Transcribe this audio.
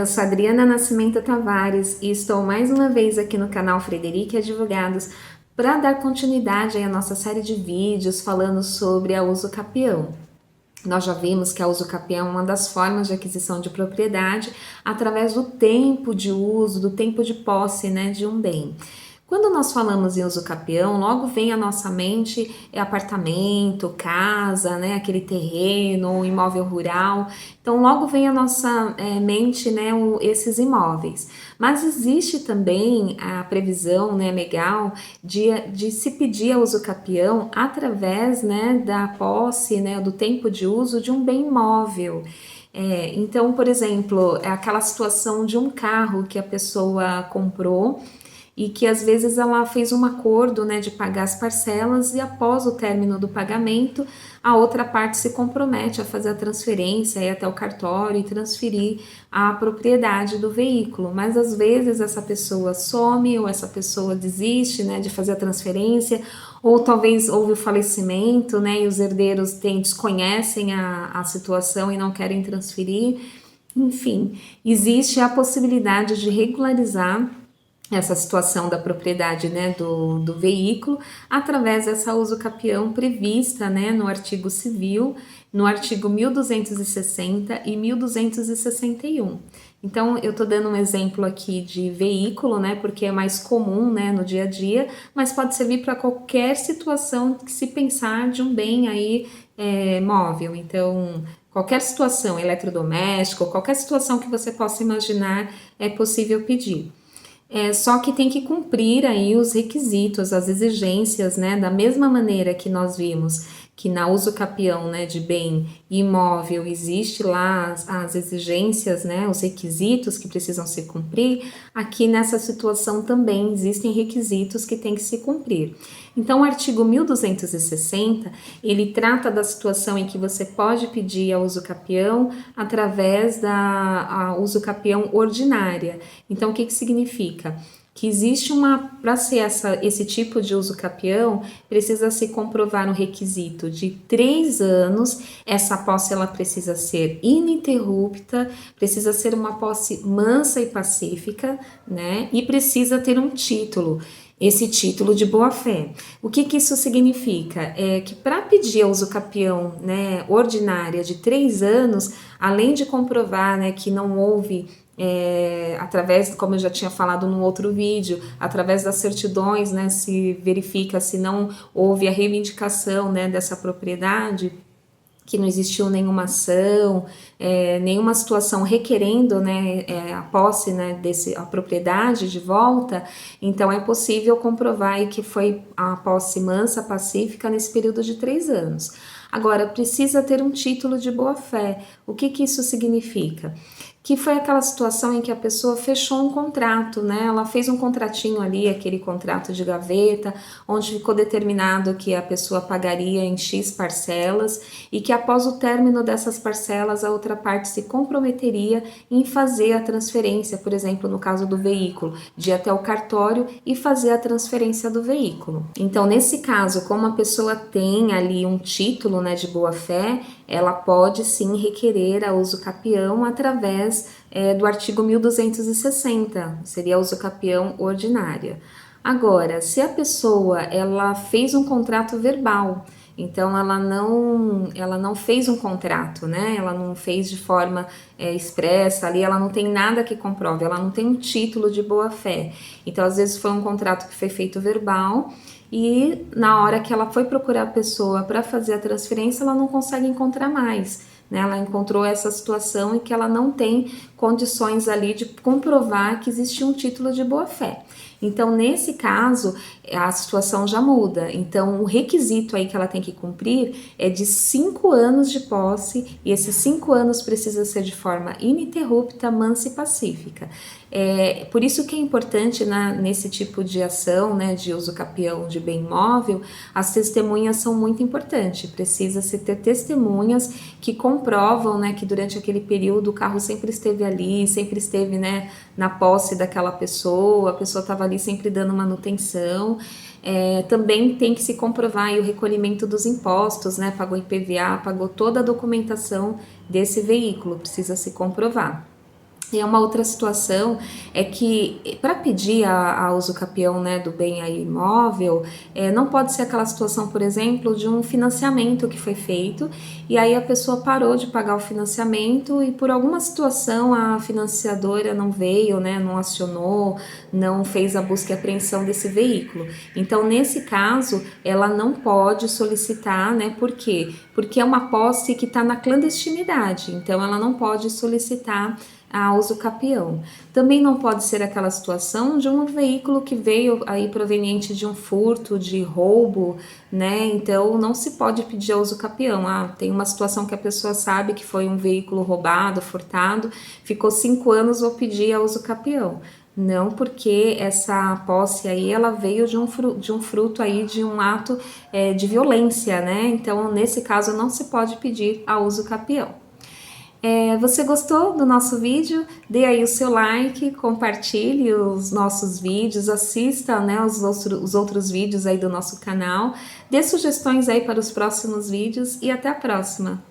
eu sou Adriana Nascimento Tavares e estou mais uma vez aqui no canal Frederic Advogados para dar continuidade à nossa série de vídeos falando sobre a usucapião. Nós já vimos que a usucapião é uma das formas de aquisição de propriedade através do tempo de uso, do tempo de posse, né, de um bem. Quando nós falamos em usucapião, logo vem à nossa mente apartamento, casa, né, aquele terreno, imóvel rural. Então logo vem à nossa mente, né, esses imóveis. Mas existe também a previsão, né, legal de se pedir a usucapião através, né, da posse, né, do tempo de uso de um bem imóvel. Então, por exemplo, é aquela situação de um carro que a pessoa comprou e que às vezes ela fez um acordo, né, de pagar as parcelas e após o término do pagamento, a outra parte se compromete a fazer a transferência, ir até o cartório e transferir a propriedade do veículo. Mas às vezes essa pessoa some ou essa pessoa desiste, né, de fazer a transferência, ou talvez houve o falecimento, né, e os herdeiros desconhecem a situação e não querem transferir. Enfim, existe a possibilidade de regularizar essa situação da propriedade, né, do veículo através dessa usucapião prevista, né, no artigo civil, no artigo 1260 e 1261. Então, eu tô dando um exemplo aqui de veículo, né, porque é mais comum, né, no dia a dia, mas pode servir para qualquer situação que se pensar de um bem aí móvel. Então, qualquer situação, eletrodoméstico, qualquer situação que você possa imaginar é possível pedir. Só que tem que cumprir aí os requisitos, as exigências, né? Da mesma maneira que nós vimos que na usucapião, né, de bem imóvel existe lá as exigências, né, os requisitos que precisam se cumprir, aqui nessa situação também existem requisitos que tem que se cumprir. Então o artigo 1260, ele trata da situação em que você pode pedir a usucapião através da usucapião ordinária. Então o que significa? Que existe para ser esse tipo de usucapião, precisa se comprovar um requisito de 3 anos, essa posse ela precisa ser ininterrupta, precisa ser uma posse mansa e pacífica, né? E precisa ter um título. Esse título de boa-fé. O que isso significa? É que para pedir a usucapião, né, ordinária de 3 anos, além de comprovar, né, que não houve através, como eu já tinha falado no outro vídeo, através das certidões, né, se verifica se não houve a reivindicação, né, dessa propriedade, que não existiu nenhuma ação, nenhuma situação requerendo, né, a posse, né, a propriedade de volta, então é possível comprovar aí que foi a posse mansa, pacífica nesse período de 3 anos. Agora, precisa ter um título de boa-fé. O que isso significa? Que foi aquela situação em que a pessoa fechou um contrato, né? Ela fez um contratinho ali, aquele contrato de gaveta, onde ficou determinado que a pessoa pagaria em X parcelas e que após o término dessas parcelas a outra parte se comprometeria em fazer a transferência, por exemplo, no caso do veículo, de ir até o cartório e fazer a transferência do veículo. Então, nesse caso, como a pessoa tem ali um título, né, de boa-fé, ela pode sim requerer a usucapião através do artigo 1260, seria a usucapião ordinária. Agora, se a pessoa ela fez um contrato verbal, então ela não fez um contrato, né? Ela não fez de forma expressa ali, ela não tem nada que comprove, ela não tem um título de boa-fé. Então, às vezes foi um contrato que foi feito verbal e na hora que ela foi procurar a pessoa para fazer a transferência, ela não consegue encontrar mais. Né? Ela encontrou essa situação em que ela não tem condições ali de comprovar que existe um título de boa-fé. Então, nesse caso, a situação já muda. Então, o requisito aí que ela tem que cumprir é de 5 anos de posse, e esses 5 anos precisa ser de forma ininterrupta, mansa e pacífica. Por isso que é importante nesse tipo de ação, né, de usucapião de bem imóvel, as testemunhas são muito importantes. Precisa-se ter testemunhas que comprovam, né, que durante aquele período o carro sempre esteve ali, sempre esteve, né, na posse daquela pessoa, a pessoa estava ali sempre dando manutenção. Também tem que se comprovar aí o recolhimento dos impostos, né, pagou IPVA, pagou toda a documentação desse veículo, precisa se comprovar. E uma outra situação é que para pedir a uso capião, né, do bem aí imóvel, não pode ser aquela situação, por exemplo, de um financiamento que foi feito e aí a pessoa parou de pagar o financiamento e por alguma situação a financiadora não veio, né, não acionou, não fez a busca e apreensão desse veículo. Então, nesse caso, ela não pode solicitar, né, por quê? Porque é uma posse que está na clandestinidade, então ela não pode solicitar a uso capião. Também não pode ser aquela situação de um veículo que veio aí proveniente de um furto, de roubo, né? Então não se pode pedir a uso capião. Tem uma situação que a pessoa sabe que foi um veículo roubado, furtado, ficou 5 anos, vou pedir a uso capião. Não, porque essa posse aí ela veio de um fruto aí de um ato de violência, né? Então nesse caso não se pode pedir a uso capião. Você gostou do nosso vídeo? Dê aí o seu like, compartilhe os nossos vídeos, assista, né, os outros vídeos aí do nosso canal, dê sugestões aí para os próximos vídeos e até a próxima!